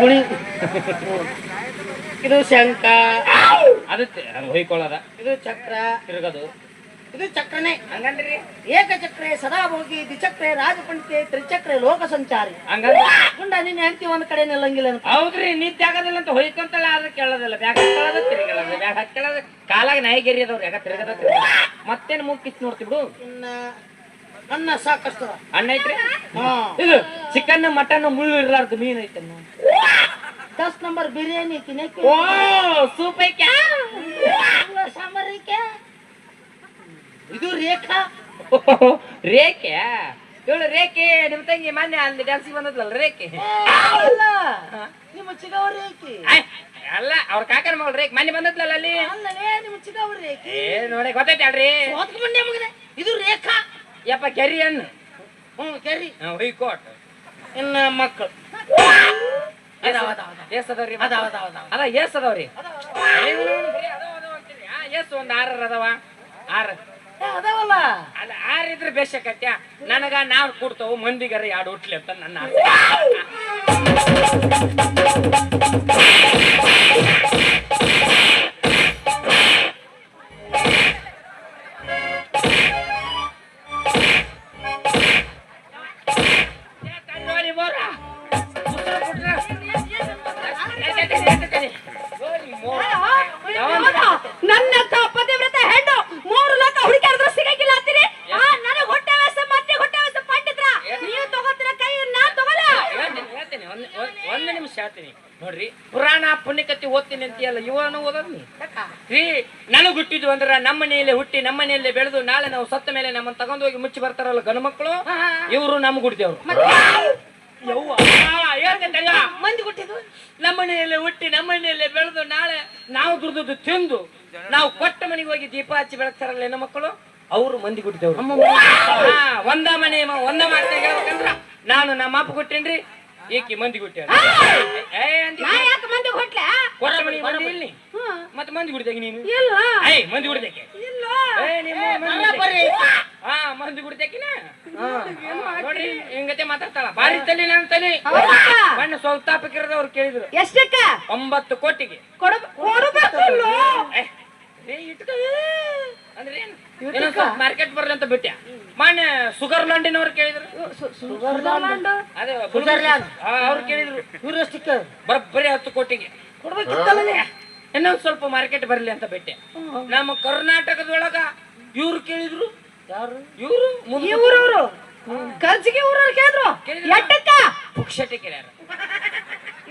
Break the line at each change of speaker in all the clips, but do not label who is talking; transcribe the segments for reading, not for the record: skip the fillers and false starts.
ಗುಣಿ ಇದು ಶಂಕ ಅದಕ್ಕೆ ಹೊಯ್ಕೊಳ್ಳೋದ ಇದು ಚಕ್ರ ತಿರುಗದು ಇದು ಚಕ್ರನೇ ಹಂಗಂದ್ರಿ ಏಕಚಕ್ರೆ ಸದಾಭೋಗಿ ದ್ವಿಚಕ್ರೆ ರಾಜಪಂಡಿತೆ ತ್ರಿಚಕ್ರೆ ಲೋಕ ಸಂಚಾರಿ ಹಂಗಂದ್ರೆ ಗುಂಡ ನಿನ್ನ ಹೆಂಡತಿ ಒಂದ್ ಕಡೆ ನಿಲ್ಲಂಗಿಲ್ಲ ಹೌದ್ರಿ ನಿದ್ದೆ ಆಗೋದಿಲ್ಲ ಅಂತ ಹೊಯ್ಕೊಂತಲ್ಲ ಆದ್ರೆ ಕೇಳೋದಿಲ್ಲ ಬ್ಯಾಗ್ ಹಾಕೊಳ್ಳೋದು ತಿರುಗಲ್ಲ ಬ್ಯಾಗ್ ಹಾಕೊಳ್ಳೋದು ಕಾಲಾಗ ನಾಯಿಗೇರಿ ಅದಾವ್ರಿ ಯಾಕ ತಿರುಗದ ಮತ್ತೇನು ಮುಗಿಸ್ ನೋಡ್ತಿ ಬಿಡು ಇನ್ನ ಅನ್ನ ಸಾಕಷ್ಟು ಅನ್ನ ಐತ್ರಿ ಇದು ಚಿಕನ್ ಮಟನ್ ಮುಳ್ಳು ಇರ್ಲಾರ್ದು ಮೀನ್ ಐತೆ 10 ನಂಬರ್ ಬಿರಿಯಾನಿ ತಿನ್ನಕ್ಕೆ ಓ ಸೂಪ್ ಐಕ್ಯಾ ಸಾಂಬಾರ್ ಐಕ್ಯಾ ಇದು ರೇಖಾ ರೇಖೆ ಇವಳು ರೇಖೆ ನಿಮ್ ತಂಗಿ ಮೊನ್ನೆ ಅಲ್ಲಿ ಡ್ಯಾನ್ಸಿಗೆ ಬಂದದ್ಲಲ್ಲ ರೇಖೆ ಅಲ್ಲ ನಿಮ್ಮ ಚಿಗವ ರೇಖೆ ಅಲ್ಲ ಅವ್ರ ಕಾಕನ ಮಗಳು ರೇಖೆ ಮೊನ್ನೆ ಬಂದದ್ಲಲ್ಲ ಅಲ್ಲಿ ಅಲ್ಲವೇ ನಿಮ್ಮ ಚಿಗವ ರೇಖೆ ಏ ನೋಡಿ ಗೊತ್ತೈತೆ ಅಲ್ರಿ ಓದ್ಕೊಂಡೆ ಮಗನೇ ಇದು ರೇಖಾ ಯಪ್ಪ ಕೆರಿ ಅನ್ನು ಕೆರಿ ಹೊಯ್ಕೋಟ್ ಇನ್ನ ಮಕ್ಕಳು ಎಷ್ಟದವ್ರಿ ಅದ ಎಷ್ಟದವ್ರಿ ಎಷ್ಟು ಒಂದ್ 6 ಅದಾವ 6 ಅದಾವಲ್ಲ ಅಲ್ಲ 6 ಇದ್ರೆ ಬೇಸಕತ್ಯ ನನಗ ನಾವ್ ಕೊಡ್ತಾವ ಮಂದಿಗಾರ 2 ಹುಟ್ಲಿ ಅಂತ ನನ್ನ ಆಸೆ
ನನ್ನ ಪತಿವ್ರತ ಹೆಣ್ಣು 3 ಲೋಕ ಹುಡುಕಾಡಿದ್ರು ಸಿಗಂಗಿಲ್ಲ ಅಂತೀರಿ ನನಗೆ ಹೊಟ್ಟೆ ವ್ಯಾಸ ಮತ್ತೆ ಹೊಟ್ಟೆ ವ್ಯಾಸ ಪಂಡಿತ್ರ ನೀವು ತಗೋತೀರ ಕೈ ನಾ ತಗೋಲ್ಲ
ಹೇಳ್ತೀನಿ ಒಂದು ನಿಮಿಷ ಹೇಳ್ತೀನಿ ನೋಡ್ರಿ ಪುರಾಣ ಪುಣ್ಯಕಥೆ ಓದ್ತೀನಿ ಅಂತೀಯಲ್ಲ ಇವನು ಓದೋದ್ನಿ ರೀ ನನಗ್ ಹುಟ್ಟಿದ್ವು ಅಂದ್ರ ನಮ್ಮ ಮನೆಯಲ್ಲೇ ಹುಟ್ಟಿ ನಮ್ಮ ಮನೆಯಲ್ಲೇ ಬೆಳೆದು ನಾಳೆ ನಾವು ಸತ್ತ ಮೇಲೆ ನಮ್ಮನ್ನ ತಗೊಂಡೋಗಿ ಮುಚ್ಚಿ ಬರ್ತಾರಲ್ಲ ಗಂಡು ಮಕ್ಕಳು ಇವರು ನಮ್ಗೆ ಹುಟ್ಟಿದವ್ರು ಮಂದಿ ಹುಟ್ಟಿದ್ವು ನಮ್ಮ ಮನೆಯಲ್ಲೇ ಹುಟ್ಟಿ ನಮ್ಮ ಮನೆಯಲ್ಲೇ ಬೆಳೆದು ನಾಳೆ ನಾವು ದುಡ್ದು ತಿಂದು ನಾವು ಕೊಟ್ಟ ಮನೆಗೆ ಹೋಗಿ ದೀಪ ಹಚ್ಚಿ ಬೆಳಗ್ತಾರಲ್ಲ ಹೆಣ್ಣು ಮಕ್ಕಳು ಅವರು ಮಂದಿ ಹುಟ್ಟಿದವ್ರು ಒಂದ ಮನೆ ಒಂದ ಮಾತೇ ಹೇಳ್ಬೇಕಂದ್ರ ನಾನು ನಮ್ಮ ಅಪ್ಪ ಕೊಟ್ಟೇನ್ರಿ ಏಕಿ ಮಂದಿ ಹುಟ್ಟ ಕೊಟ್ಟ ಮನೆಗೆ ಮಂದಿ ಇಲ್ಲಿ ಮತ್ತೆ ಮಂದಿ ಹುಟ್ಟಿದಾಗ ನೀನು ಮಂದಿ ಹುಟ್ಟಿದಕ್ಕೆ ಮಂದಿ ಹುಟ್ಟಿದಕ್ಕಿನ ನೋಡ್ರಿ ಹಿಂಗತೆ ಮಾತಾಡ್ತಾಳ ಬಾರಿ ತಲೆ ನನ್ನ ತಲೆ ಮಣ್ಣು ಸ್ವಲ್ಪ ತಾಪಕ್ಕಿರೋದವ್ರು ಕೇಳಿದ್ರು
ಎಷ್ಟಕ್ಕ
9 ಕೋಟಿಗೆ ಅಂದ್ರೆ ಮಾರ್ಕೆಟ್ ಬರ್ಲಿ ಅಂತ ಬಿಟ್ಟ ಮೊನ್ನೆ ಸುಗರ್ಲ್ಯಾಂಡಿನವ್ರು ಕೇಳಿದ್ರು ಅದೇ ಅವ್ರು ಕೇಳಿದ್ರು ಇವ್ರಷ್ಟಕ್ಕೆ ಬರೀ 10 ಕೋಟಿಗೆ ಕೊಡ್ಬೇಕಿತ್ತಲ್ಲ ಇನ್ನೊಂದ್ ಸ್ವಲ್ಪ ಮಾರ್ಕೆಟ್ ಬರ್ಲಿ ಅಂತ ಬಿಟ್ಟೆ ನಮ್ಮ ಕರ್ನಾಟಕದೊಳಗ ಇವ್ರು ಕೇಳಿದ್ರು ಯಾರು ಇವ್ರು
ಖರ್ಚಿಗೆ ಊರವ್ರು ಕೇಳಿದ್ರು ಎಟ್ಟಕ್ಕ
ಪುಕ್ಷಟೆ ಕೇಳ್ಯಾರ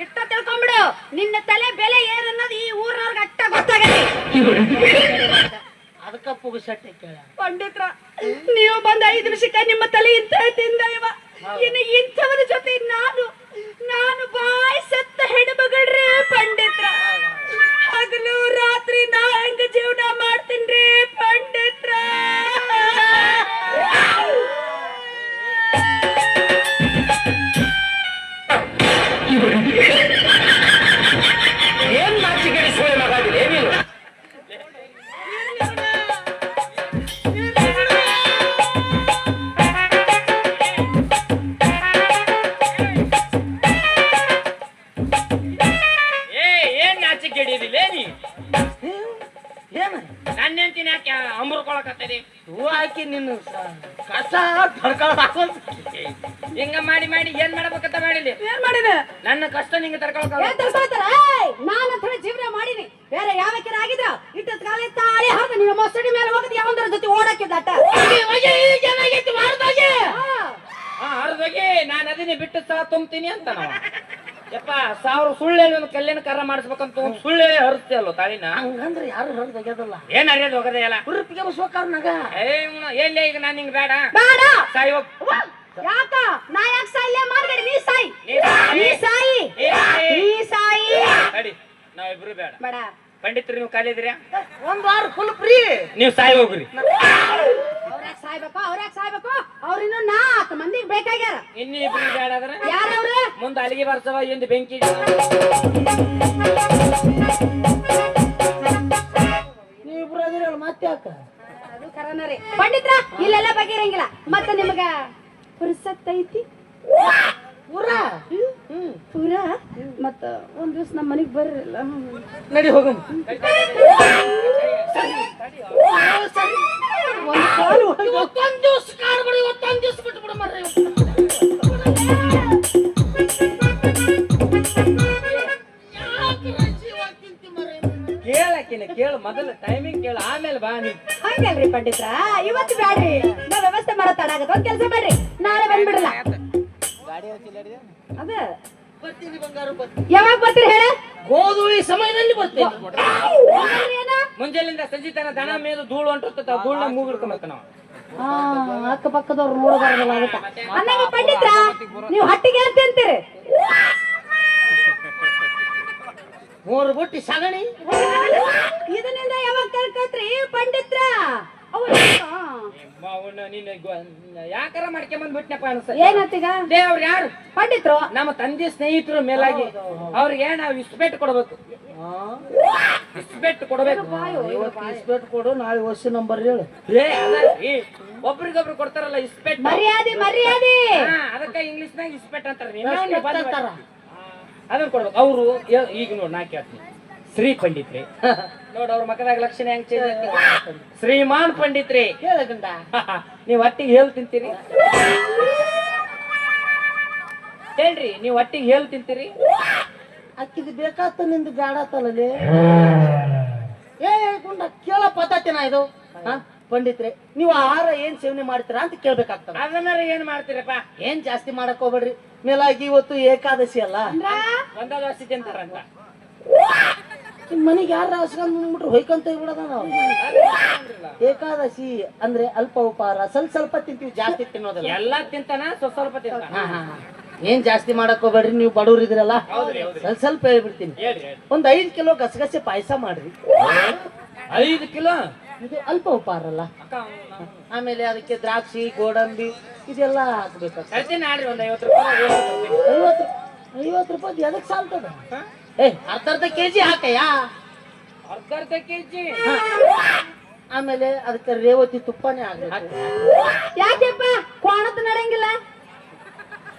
ಇಷ್ಟ ತಿಳ್ಕೊಂಡ್ಬಿಡು ನಿನ್ನ ತಲೆ ಬೆಲೆ ಏನನ್ನೋದು ಈ ಊರವ್ರಿಗೆ ಅಟ್ಟ ಗೊತ್ತಾಗಲಿ
ಅದಕ್ಕ ಪುಕ್ಷಟೆ ಕೇಳ
ಪಂಡಿತ್ರ ನೀವು ಬಂದ 5 ನಿಮಿಷಕ್ಕೆ ನಿಮ್ಮ ತಲೆ ಇಂತ ತಿಂದ ಇವ ಇನ್ನು ಇಂಥವರ ಜೊತೆ ನಾನು ಬಾಯ್ ಸತ್ತ ಹೆಣ್ಮಗಳ್ರಿ ಪಂಡಿತ್ರ ಹಗಲು ರಾತ್ರಿ ನಾ ಹೆಂಗ ಜೀವನ ಮಾಡ್ತೀನ್ರಿ ಪಂಡಿತ್ರ
ಏನ್ ನಾಚಿಕೆಡಿ ಸೋಳೆ ಮಗಾದಿಲ್ಲ ಏನಿಲ್ಲ ಏನ್ ನಾಚಿಕೆ ಹಿಡಿಯೋದಿಲ್ಲ ನೀ ನನ್ನ ಹೆಂಡತಿನ ಯಾಕೆ ಅಂಬರ್ಕೊಳಕತ್ತದಿ ಹೂ ಹಾಕಿ ನಿನ್ನ ಕಸ ಹಿಂಗ ಮಾಡಿ ಏನ್ ಮಾಡ್ಬೇಕಂತ ಮಾಡಿಲಿ
ಏನ್ ಮಾಡಿದೆ
ನನ್ನ ಕಷ್ಟ ನಿಂಗೆ ತಡ್ಕೊಳಕ
ನಾನು ಜೀವನ ಮಾಡಿನಿ ಬೇರೆ ಯಾವಕ್ಕಿರ ಆಗಿದ್ರ ಇಟ್ಟದ ಕಾಲ ತಾಳಿ ಹಾಕಿ ನಿನ್ನ ಮೊಸಡಿ ಮೇಲೆ ಹೋಗದ್ ಯಾವಂದ್ರ ಜೊತೆ ಓಡಾಕಿದ್ದಾಟ
ಹರಿದೋಗಿ ನಾನು ಅದನ್ನೇ ಬಿಟ್ಟು ಸಹ ತುಂಬ್ತೀನಿ ಅಂತ ನಾವು ಯಪ್ಪ 1000 ಸುಳ್ಳು ಒಂದು ಕಲ್ಯಾಣ ಕಾರ ಮಾಡಿಸ್ಬೇಕಂತ ಒಂದು ಸುಳ್ಳು ಹರಿಸ್ತಿ ಅಲ್ವ ತಾಳಿನ
ಹಂಗಂದ್ರೆ ಯಾರು ಹರಿದೋಗ್ಯದಲ್ಲ
ಏನ್ ಹರಿಯೋದು ಹೋಗದೆ ಅಲ್ಲ
ಹುರುಪಿಗೆ ಬಸ್ಬೇಕಾರ್ನಾಗ
ಎಲ್ಲೇ ಈಗ ನಾನು ಹಿಂಗ್ ಬೇಡ
ಬೇಡ
ಸಾಯಿ
ಯಾಕ ನಾ ಯಾಕೆ ಸಾಯಿಲ್ಲ ಮಾರ್ಗಡಿ ನೀ ಸಾಯಿ ನೀ ಸಾಯಿ ನೀ ಸಾಯಿ
ನಡಿ ನಾವಿಬ್ರು ಬೇಡ
ಬೇಡ
ಪಂಡಿತರು ನೀವು ಖಾಲಿ ಇದ್ದೀರಾ
1 ವಾರ ಫುಲ್ ಫ್ರೀ
ನೀವು ಸಾಯಿ ಹೋಗ್ರಿ
ಅವ್ರ್ಯಾಕ್ ಸಾಯ್ಬೇಕು ಅವ್ರಿನ್ನು 4 ಮಂದಿಗೆ ಬೇಕಾಗ್ಯಾರ
ಇನ್ನೂ ಇಬ್ರು ಬೇಡ ಆದ್ರೆ
ಯಾರವ್ರು
ಮುಂದೆ ಅಲ್ಲಿಗೆ ಬರ್ಸವ ಎಂದು ಬೆಂಕಿ ನೀವಿಬ್ರು ಅದಿರಲ್ಲ ಮತ್ತೆ ಯಾಕ
ಅದು ಕರನರಿ ಪಂಡಿತ್ರ ಇಲ್ಲೆಲ್ಲ ಬಗೆರಂಗಿಲ್ಲ ಮತ್ತೆ ನಿಮಗ ಪುರುಸತ್ ಐತಿ
ಪೂರಾ
ಪೂರಾ ಮತ್ತ ಒಂದ್ ದಿವ್ಸ ನಮ್ಮ ಮನೆಗ್ ಬರ್ರಲ್ಲ
ನಡಿ ಹೋಗು.
ಒಂದ್ ಕಾಲು
ಇವತ್ತೊಂದ್ ದಿವ್ಸ ಕಾಡ್ಬಿಡು, ಇವತ್ತೊಂದ್ ದಿವ್ಸ ಬಿಟ್ಬಿಡು ಮರ್ರಿ. ಕೇಳಕಿನ ಕೇಳು, ಮೊದಲು ಟೈಮಿಂಗ್ ಕೇಳು, ಆಮೇಲೆ ಬಾ ನೀ.
ಹಂಗಲ್ರಿ ಪಂಡಿತ್ರ, ಇವತ್ತು ಬ್ಯಾಡ್ರಿ, ನಾ ವ್ಯವಸ್ಥೆ ಮಾಡೋ ತಡಾಗತ್ತ. ಒಂದ್ ಕೆಲಸ ಮಾಡ್ರಿ, ನಾಳೆ ಬಂದ್ಬಿಡಲ್ಲ. ಅದ
ಬರ್ತೀನಿ ಬಂಗಾರ, ಬರ್ತೀನಿ.
ಯಾವಾಗ ಬರ್ತೀರಿ ಹೇಳ?
ಗೋಧುಳಿ ಸಮಯದಲ್ಲಿ ಬರ್ತೀನಿ.
ಮುಂಜಾನಿಂದ
ಸಂಜೆ ತನ ದನ ಮೇಲೆ ಧೂಳು ಹೊಂಟಿರ್ತಾವ, ಧೂಳನ್ನ ಮೂಗಿಡ್ಕೊಂಬತ್ತ ನಾವು.
ಅಕ್ಕ ಪಕ್ಕದವ್ರು ನೋಡಬಾರ್ದಲ್ಲ ಅದಕ್ಕ. ಅನ್ನಂಗ ಪಂಡಿತ್ರ, ನೀವು ಹಟ್ಟಿಗೆ ಅಂತ ಅಂತೀರಿ.
3 ಬುಟ್ಟಿ ಸಗಣಿ
ಇದನ್ನಿಂದ ಯಾವಾಗ ಕಲ್ಕತ್ರಿ ಪಂಡಿತ್ರ?
ಯಾಕಾರ ಮಾಡ್ಕೊಂಬಂದ್ಬಿಟ್ನಪ್ಪ ಅನ್ಸ.
ಏನತ್ತೀಗ?
ಅವ್ರು ಯಾರು?
ಪಂಡಿತ್ರು
ನಮ್ಮ ತಂದೆ ಸ್ನೇಹಿತರು ಮೇಲಾಗಿ ಅವ್ರಿಗೆ ನಾವು ಇಸ್ಪೆಟ್ ಕೊಡ್ಬೇಕು. ಇಸ್ಪೆಟ್ ಕೊಡ್ಬೇಕು. ಇಸ್ಪೆಟ್ ಕೊಡು, ನಾಳೆ ವರ್ಷ ನಂಬರ್ ಹೇಳು. ಒಬ್ರಿಗೊಬ್ರು ಕೊಡ್ತಾರಲ್ಲ ಇಸ್ಪೆಟ್,
ಮರ್ಯಾದೆ ಮರ್ಯಾದೆ.
ಅದಕ್ಕ ಇಂಗ್ಲಿಷ್ ನಾಗ ಇಸ್ಪೆಟ್ ಅಂತಾರ. ಅದನ್ನ ಕೊಡ್ಬೇಕು. ಅವರು ಈಗ ನೋಡ್ ನಾ ಕೇಳ್ತೀನಿ, ಶ್ರೀ ಪಂಡಿತ್ರಿ ನೋಡ್ ಅವ್ರ ಮಕ್ಕದಾಗ ಲಕ್ಷಣ ಹೆಂಗ್ ಚೇಂಜ್. ಶ್ರೀಮಾನ್ ಪಂಡಿತ್ರಿ ಹೇಳಗಂಡ, ನೀವ್ ಒಟ್ಟಿಗೆ ಹೇಲ್ ತಿಂತೀರಿ? ಹೇಳ್ರಿ, ನೀವ್ ಒಟ್ಟಿಗೆ ಹೇಲ್ ತಿಂತೀರಿ? ಅಕ್ಕಿದ್ ಬೇಕಾತ ನಿಂದು ಬ್ಯಾಡತ್ತಲ್ಲೇ. ಗುಂಡ ಕೇಳೋ ಪದ್ಧತಿನ ಇದು? ಪಂಡಿತ್ರೆ, ನೀವು ಆಹಾರ ಏನ್ ಸೇವನೆ ಮಾಡ್ತೀರಾ ಅಂತ ಕೇಳ್ಬೇಕಾಗ್ತದೆ. ಅದನ್ನಾರ ಏನ್ ಮಾಡ್ತೀರಪ್ಪ? ಏನ್ ಜಾಸ್ತಿ ಮಾಡಕ್ ಹೋಗ್ಬೇಡ್ರಿ. ಮೇಲಾಗಿ ಇವತ್ತು ಏಕಾದಶಿ ಅಲ್ಲ, ಒಂದ ಜಾಸ್ತಿ ತಿಂತಾರಂತ. ಮನೆಗೆ ಯಾರ ಹಸ್ಕೊಂಡ್ಬಿಟ್ರು ಹೊಯ್ಕೊಂತ ಬಿಡದ ನಾವು. ಏಕಾದಶಿ ಅಂದ್ರೆ ಅಲ್ಪ ಉಪಹಾರ, ಸ್ವಲ್ಪ ತಿಂತೀವಿ, ಜಾಸ್ತಿ ತಿನ್ನೋದಲ್ಲ. ಎಲ್ಲಾ ತಿಂತಾನ, ಸ್ವಲ್ಪ ತಿಂತಾನ. ಏನ್ ಜಾಸ್ತಿ ಮಾಡಕ್ ಹೋಗ್ಬೇಡ್ರಿ, ನೀವು ಬಡವ್ರ ಇದ್ರಲ್ಲ. ಸ್ವಲ್ಪ ಹೇಳ್ಬಿಡ್ತೀನಿ, ಒಂದ್ 5 ಕಿಲೋ ಗಸಗಸೆ ಪಾಯಸ ಮಾಡ್ರಿ. 5 ಕಿಲೋ? ಇದು ಅಲ್ಪ ಉಪಹಾರ ಅಲ್ಲ. ಆಮೇಲೆ ಅದಕ್ಕೆ ದ್ರಾಕ್ಷಿ, ಗೋಡಂಬಿ ಇದೆಲ್ಲ ಹಾಕ್ಬೇಕು. ಒಂದ್ 50 ರೂಪಾಯಿ. 50 ರೂಪಾಯಿ ಎದಕ್ ಸಾಲ್ತದ? ಅರ್ಧ ಕೆಜಿ ಹಾಕಯ್ಯ, ಅರ್ಧ ಕೆಜಿ. ಆಮೇಲೆ ಅದಕ್ಕೆ ರೇವತಿ ತುಪ್ಪನೇ ಆಗ್ಬೇಕು.
ಯಾಕೆಪ್ಪ ಕೋಣತ್ ನಡೆಯಂಗಿಲ್ಲ?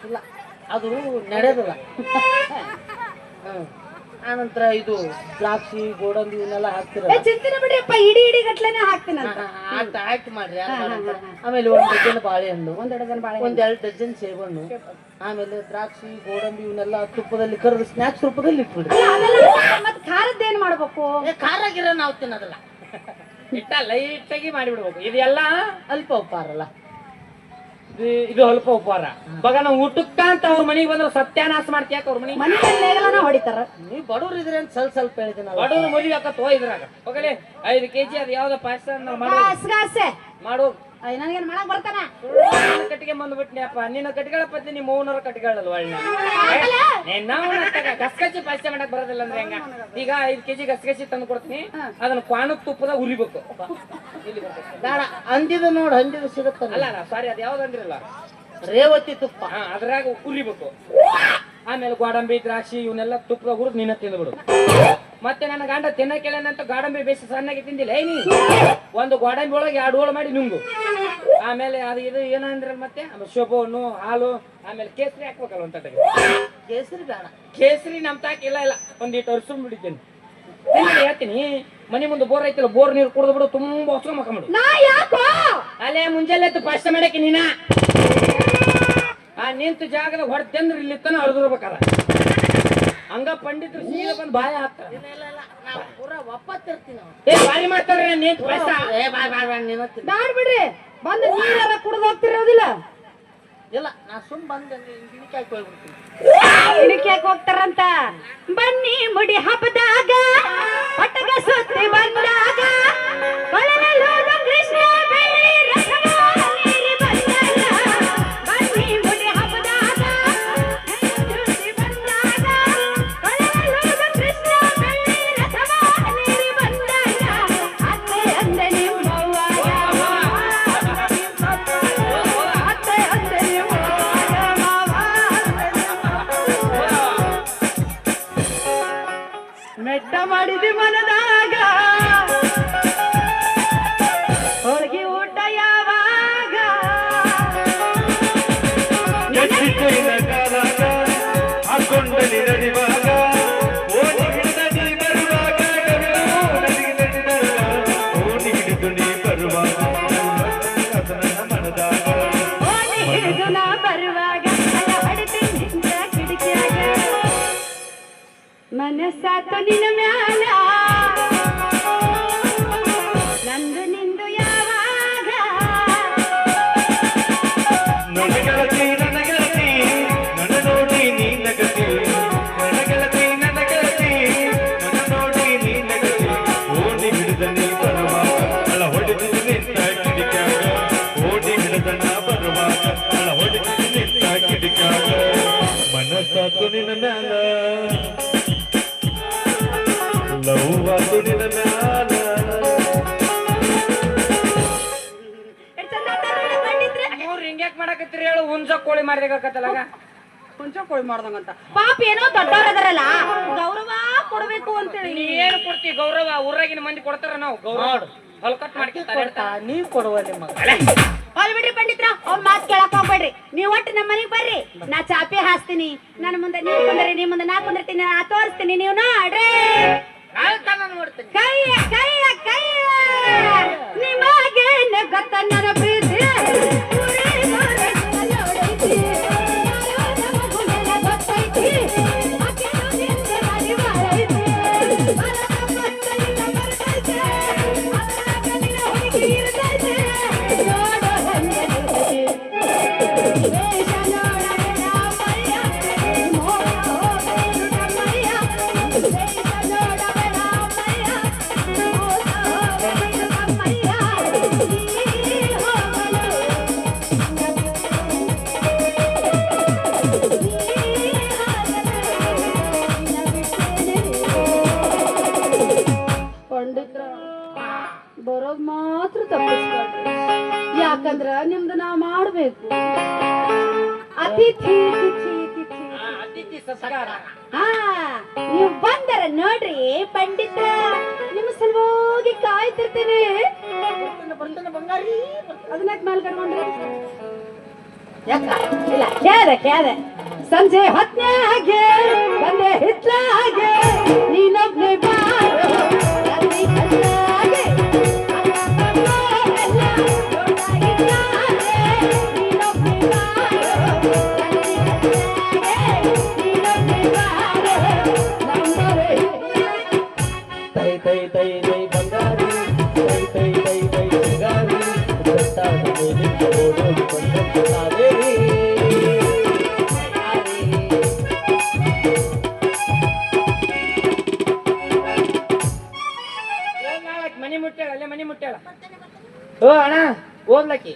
ಇಲ್ಲ, ಅದು ನಡೆಯೋದಿಲ್ಲ. ಆನಂತರ ಇದು ದ್ರಾಕ್ಷಿ, ಗೋಡಂಬಿ ಇವನ್ನೆಲ್ಲ ಹಾಕ್ತಿರ.
ಚಿಂತನೆ ಬಿಡ್ರಿಪ್ಪ, ಇಡಿ ಗಟ್ಲೆನೆ ಹಾಕ್ತೀನಿ.
ಆಯ್ತು ಮಾಡ್ರಿ. ಆಮೇಲೆ 1 ಡಜನ್ ಬಾಳೆಹಣ್ಣು, 1-2 ಡಜನ್ ಸೇಬಣ್ಣು, ಆಮೇಲೆ ದ್ರಾಕ್ಷಿ, ಗೋಡಂಬಿ ಇವನ್ನೆಲ್ಲ ತುಪ್ಪದಲ್ಲಿ ಕರೆದು ಸ್ನಾಕ್ಸ್ ರೂಪದಲ್ಲಿ ಇಟ್ಬಿಡ್ರಿ.
ಮತ್ ಖಾರದ್ದೇನ್ ಮಾಡ್ಬೇಕು?
ಖಾರ ಗಿರ ನಾವು ತಿನ್ನೋದಲ್ಲ, ಇಟ್ಟ ಲೈಟ್ ಆಗಿ ಮಾಡಿಬಿಡ್ಬೇಕು. ಇದೆಲ್ಲ ಅಲ್ಪ ಉಪಹಾರ ಅಲ್ಲ, ಇದು ಅಲ್ಪ ಉಪಹಾರ. ಬಗ ನಾವು ಊಟಕ್ಕ ಅಂತ ಅವ್ರ ಮನೆಗೆ ಬಂದ್ರೆ ಸತ್ಯಾನಾಶ ಮಾಡ್ತೀಯಾಕ ಅವ್ರ
ಮನೆ ಹೊಡಿತಾರ.
ನೀವು ಬಡವ್ರು ಇದ್ರಿ ಅಂತ ಸ್ವಲ್ಪ ಹೇಳಿದಿನ. ಬಡವ್ರು ಮದುವೆ ಹಾಕತ್ ಇದ್ರಾಗ ಹೋಗಲಿ 5 ಕೆಜಿ ಅದು ಯಾವ್ದ ಪಾಯಸ ಮಾಡು.
ನನಗೇನ್ ಮಾಡಕ್ ಬರ್ತಾನ?
ಕಟ್ಟಿಗೆ ಬಂದ್ಬಿಟ್ನಿಯಪ್ಪ, ನಿನ್ನ ಕಟ್ಟಿಗಳ ಪತ್ನಿ ನಿಮ್ಮ ಮೌನರ ಕಟ್ಟಿಗಳಲ್ಲ ಒಳ್ಳೆ. ಗಸಗಸಿ ಪಾಯಸ ಮಾಡಕ್ ಬರೋದಿಲ್ಲ ಅಂದ್ರೆ ಹೆಂಗ? ಈಗ 5 ಕೆಜಿ ಗಸಗಸಿ ತಂದು ಕೊಡ್ತೀನಿ, ಅದನ್ನ ಕ್ವಾಣಕ್ ತುಪ್ಪದಾಗ ಉರಿಬೇಕು. ಬೇಡ ಅಂದಿದ ನೋಡು, ಅಂದಿದ ಸಿಗುತ್ತ. ಅಲ್ಲ ಸಾರಿ, ಅದ್ ಯಾವ್ದು ಅಂದ್ರಲ್ಲ, ರೇವತಿ ತುಪ್ಪ, ಅದ್ರಾಗ ಉರಿಬೇಕು. ಆಮೇಲೆ ಗೋಡಂಬಿ, ದ್ರಾಕ್ಷಿ ಇವನ್ನೆಲ್ಲ ತುಪ್ಪದಾಗ ಹುರಿದು ನಿನ್ನ ತಿಂದ್ಬಿಡು. ಮತ್ತೆ ನನ್ನ ಗಂಡ ತಿನ್ನಕೇಳನಂತ ಗೋಡಂಬಿ ಬೇಯಿಸಿ ಸಣ್ಣಗೆ ತಿಂದಿಲ್ಲ ನೀ. ಒಂದು ಗೋಡಂಬಿ ಒಳಗೆ 2 ಹೋಳು ಮಾಡಿ ನುಂಗು. ಆಮೇಲೆ ಅದು ಇದು ಏನಂದ್ರಲ್ಲ, ಮತ್ತೆ ಸೊಪ್ಪು ಹಣ್ಣು, ಹಾಲು, ಆಮೇಲೆ ಕೇಸರಿ ಹಾಕ್ಬೇಕಲ್ಲ ಒಂದ್ ತಟ್ಟೆಗೆ. ಕೇಸರಿ ಬೇಡ, ಕೇಸರಿ ನಮ್ ತಾಕಿಲ್ಲ. ಇಲ್ಲ, ಒಂದಿಟ್ಟು ವರ್ಷ ಬಿಡಿದ್ದೇನೆ. ಹೇಳ್ತೀನಿ, ಮನೆ ಮುಂದೆ ಬೋರ್ ಐತಿಲ್ಲ, ಬೋರ್ ನೀರು ಕುಡಿದು ಬಿಡು, ತುಂಬಾ ಹೊಸ್ಕೊಂಡ್ ಮಕ್ಕಂಬಿಡು. ಅಲ್ಲೇ ಮುಂಜಾನೆ ಎದ್ದು ಪಾಯಸ ಮಾಡಕ್ಕೆ ನೀನ ನಿಂತ ಜಾಗದಾಗ ಹೊಡೆದಂದ್ರೆ ಇಲ್ಲಿ ತನ ಅರ್ದಿರ್ಬೇಕಾರ. ಹಂಗ ಪಂಡಿತರು ಸೀದ ಬಂದು ಬಾಯ ಹಾಕ್ತಾರ. ಬಾರಿ ಮಾಡ್ತಾರ್ರಿ.
ಬಿಡ್ರಿ, ಬಂದು ನೀರೆಲ್ಲ ಕುಡ್ದು ಹೋಗ್ತಿರೋದಿಲ್ಲ.
ಇಲ್ಲ, ನಾ ಸುಮ್ ಬಂದು ಗಿಣಿಕಾಯ್ಕೆ ಹೋಗ್ಬಿಡ್ತೀನಿ.
ಗಿಣಿಕಾಯ್ಕೆ ಹೋಗ್ತಾರಂತ. ಬನ್ನಿ ಮುಡಿ ಹಬ್ಬದಾಗ ಪಟಗ ಸುತ್ತಿ ಬಂದಾಗ ಕೃಷ್ಣ ಬೆಳ್ಳಿ ರಥವ ನೀರಿ ಬಂದಾಗ. ಬನ್ನಿ ಮುಡಿ ಹಬ್ಬದಾಗ ಸುತ್ತಿ ಬಂದಾಗ ಕೃಷ್ಣ ಬೆಳ್ಳಿ ರಥವ ನೀರಿ ಬಂದಾಗ. ಅತ್ತೆ ಅಂದೆ ನಿಮ್ಮವ್ವ, ಅತ್ತೆ ಅಂದೆ ಮೆಟ್ಟ ಮಾಡಿದಿ ಮನದಾಗ, ಹೋಳಿಗೆ ಊಟ ಯಾವಾಗ? ಮನಸ್ಸಾತು ನಿನ್ನ ಮ್ಯಾಲ ನಂದು ನಿಂದು ಯಾವಾಗ
ನನ್ನ ಗೆಳತಿ ನನ್ನ ಗೆಳತಿ ನನ್ನ ನೋಡಿ ನೀ ನಗತಿ ನನ್ನ ಗೆಳತಿ ನನ್ನ ಗೆಳತಿ ನನ್ನ ನೋಡಿ ನೀ ನಗತಿ ಓಡಿ ಹಿಡಿದ ನೀ ಬರುವಾಗ ಅಳ ಹೊಡೆದು ನಿಂತ ಕಿಡಿಕ್ಯಾಗ ಓಡಿ ಹಿಡಿದ ನಾ ಬರುವಾಗ ಅಳ ಹೊಡೆದು ನಿಂತ ಕಿಡಿಕ್ಯಾಗ ಮನಸ್ಸಾತು ನಿನ್ನ ಮ್ಯಾಲ ಲವ್ ಆತು ನಿನ್ನ ಮ್ಯಾಲ
ಮೂರ್ ಹಿಂಗ್ಯಾಕ್ ಮಾಡಕತ್ತೀರಿ ಹೇಳು ಹುಂಜ ಕೋಳಿ ಮಾಡಿದಾಗತ್ತಲ್ಲ
ಕುಂಚ ಕೋಳಿ ಮಾಡ್ದಂಗಂತ ಪಾಪ ಏನೋ ದೊಡ್ಡವರದಾರಲ್ಲ ಗೌರವ ಕೊಡ್ಬೇಕು ಅಂತೇಳಿ
ನೀ ಏನು ಕೊಡ್ತಿ ಗೌರವ ಊರಾಗಿನ ಮಂದಿ ಕೊಡ್ತಾರ ನಾವು ಗೌರವ ಹೊಲ್ಕಟ್ ಮಾಡ್ಕೊತಾರೆ
ನೀವ್ ಕೊಡುವ ನಿಮ್ಮ
ಹೋಲ್ ಬಿಡ್ರಿ ಪಂಡಿತ್ರ ಅವ್ರ ಮಾತ್ ಕೇಳಕ್ ಹೋಗ್ಬೇಡ್ರಿ ನೀವ್ ಒಟ್ಟು ನಮ್ಮ ಮನೆಗ್ ಬರ್ರಿ ನಾ ಚಾಪಿ ಹಾಸ್ತೀನಿ ನನ್ನ ಮುಂದೆ ನೀವ್ ಕುಂದ್ರಿ ನಿಮ್ ಮುಂದೆ ನಾ ಕುಂದಿರ್ತೀನಿ ನಾ ತೋರಿಸ್ತೀನಿ ನೀವು ನೋಡ್ರಿ
ನೋಡ್ತೀನಿ
ಕೈಯ ಕೈಯ ಕೈಯ ನಿಮಗೇನು ಗೊತ್ತ ನನ್ನ ಪ್ರೀತಿ ಊರೇ ಊರೇ ನೋಡೈತಿ. ನಮಗುನೆಲ್ಲ ಗೊತ್ತೈತಿ. ಆಕೆನೂ ನಿಂದೆ ಅನಿವಾರ್ಯೈತಿ. ಬರದ ಮಕ್ಕಳಿನ ಬರ್ತೈತೆ. ಅದ್ರಾಗ ನಿನ್ನ ಹುಡುಗಿ ಇರ್ತೈತೆ. ನೋಡೋ ಹಂಗನಿರ್ತೈತಿ. ವೇಷ ನೋಡರೆ ರಾಮಯ್ಯ. ಮೋಡ ಹೋಗೇನು ನಮ್ಮಯ್ಯ. ವೇಷ ನೋಡರೆ ರಾಮಯ್ಯ. ಮೋಸ ಹೋಗೇನು ನಮ್ಮಯ್ಯ. ಈ ಹೋಗಲು ಪಂಡಿತ್ರ ಬರೋದ್ ಮಾತ್ರ ತಪ್ಪಿಸ್ಕೊಳ್ರಿ ಯಾಕಂದ್ರ ನಿಮ್ದು ನಾ ಮಾಡ್ಬೇಕು ಅತಿಥಿ ತಿಥಿ ತಿಥಿ
ಅತಿಥಿ ಸತ್ಕಾರ
ಹಾ ನೀವು ಬಂದರ ನೋಡ್ರಿ ಪಂಡಿತ್ರ ನಿಮ್ಮ ಸಲುವಾಗಿ ಕಾಯ್ತಿರ್ತೀನಿ
ಬರ್ತೇನೆ ಬಂಗಾರಿ
ಅದನ್ನ ಮೇಲ್ ಕರ್ಕೊಂಡ್ರಿ ಇಲ್ಲ ಕೇಳ್ದೆ ಸಂಜೆ ಹೊತ್ನಾಗೆ ಬಂದೆ ಹಿತ್ಲಾಗೆ ನೀನೊಬ್ನೇ ಬಾರೋ ಅಲ್ಲಿ ಕಲ್ಲಾಗೆ ಅಲ್ಲ ಎಲ್ಲ ದೊಡ್ಡಾಗಿದ್ದಾರೆ ನೀನೊಬ್ನೇ ಬಾರೋ ಅಲ್ಲಿ ಕಲ್ಲಾಗೆ ನೀನೊಬ್ನೇ ಬಾರೋ ನಮ್ಮರೆ
ತೈ ತೈ ತೈ ತೈ ಬಂಗಾರಿ ತೈ ತೈ ತೈ ತೈ ಬಂಗಾರಿ ಬೆಟ್ಟಾದ ಮೇಲೆ ಓಡೋಡಿ ಬಂದಂತ ಕಾವೇರಿ
ಮನಿ ಮುಟ್ಟಾಳ ಅಲ್ಲೇ ಮನಿ ಮುಟ್ಟಾಳ ಓ ಅಣ್ಣ ಓದ್ಲಕ್ಕಿ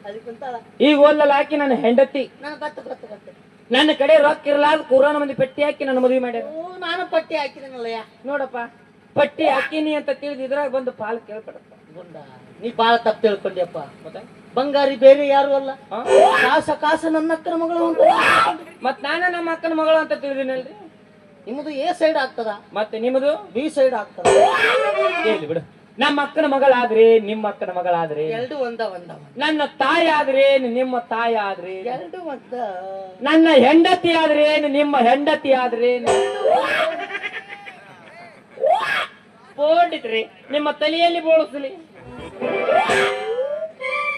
ಅದಕ್ಕಿಂತ
ಈಗ ಓದ್ಲಲ್ಲ ಹಾಕಿ ನನ್ನ ಹೆಂಡತಿ
ನಾನು ಗೊತ್ತು
ನನ್ನ ಕಡೆ ರೊಕ್ಕ ಇರ್ಲಾರ್ದ ಕುರಾನ ಮಂದಿ ಪಟ್ಟಿ ಹಾಕಿ ನನ್ನ ಮದುವೆ ಮಾಡ್ಯಾರ
ನಾನು ಪಟ್ಟಿ ಹಾಕಿದನಲ್ಲಯ್ಯ
ನೋಡಪ್ಪ ಪಟ್ಟಿ ಹಾಕಿನಿ ಅಂತ ತಿಳಿದು ಇದ್ರಾಗ ಬಂದು ಪಾಲ್ ಕೇಳ್ಪಡಪ್ಪ
ಗುಂಡ ನೀ ಬಾಳ ತಪ್ಪು ತಿಳ್ಕೊಂಡ್ಯಪ್ಪ
ಮತ್ತೆ
ಬಂಗಾರಿ ಬೇರೆ ಯಾರು ಅಲ್ಲ
ಹಾ?
ಕಾಸ ನನ್ನ ಅಕ್ಕನ ಮಗಳು ಅಂತ
ಮತ್ ನಾನ ನಮ್ಮ ಅಕ್ಕನ ಮಗಳು ಅಂತ ತಿಳಿದಿನಲ್ರಿ
ನಿಮ್ಮದು ಎ ಸೈಡ್ ಆಗ್ತದ
ಮತ್ತೆ ನಿಮ್ಮದು
ಬಿ ಸೈಡ್ ಆಗ್ತದ
ಹೇಳಿ ಬಿಡು ನಮ್ಮ ಅಕ್ಕನ ಮಗಳಾದ್ರೆ ನಿಮ್ಮ ಅಕ್ಕನ ಮಗಳಾದ್ರೆ
ಎರಡು ಒಂದ
ನನ್ನ ತಾಯಿ ಆದ್ರೆ ನಿಮ್ಮ ತಾಯಿ ಆದ್ರೆ
ಎರಡು ಒಂದ
ನನ್ನ ಹೆಂಡತಿ ಆದ್ರೆ ನಿಮ್ಮ ಹೆಂಡತಿ ಆದ್ರೆ ಪೋಂಡಿತ್ರಿ ನಿಮ್ಮ ತಲೆಯಲ್ಲಿ ಬೋಳಿಸ್ಲಿ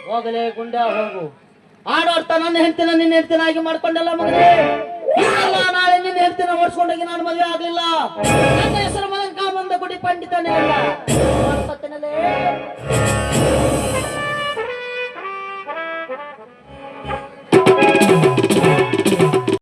ಹೋಗಲೇ ಗುಂಡ ಹೋಗು ಆಡೋರ್ತ ನನ್ನ ಹೆಂಡ್ತಿನ ನಿನ್ನ ಹೆಂಡ್ತಿನಾಗಿ ಮಾಡ್ಕೊಂಡಲ್ಲ ಮಗನೇ ಇಲ್ಲ, ನಾಳೆ ನಿನ್ನ ಹೆಂಡ್ತಿನ ಓಡಿಸ್ಕೊಂಡೋಗಿ ನಾನು ಮದುವೆ ಆಗ್ಲಿಲ್ಲ ನನ್ನ ಹೆಸರು ಮಲಂಕ ಮಂದ ಗುಡಿ ಪಂಡಿತನೇ ಅಲ್ಲ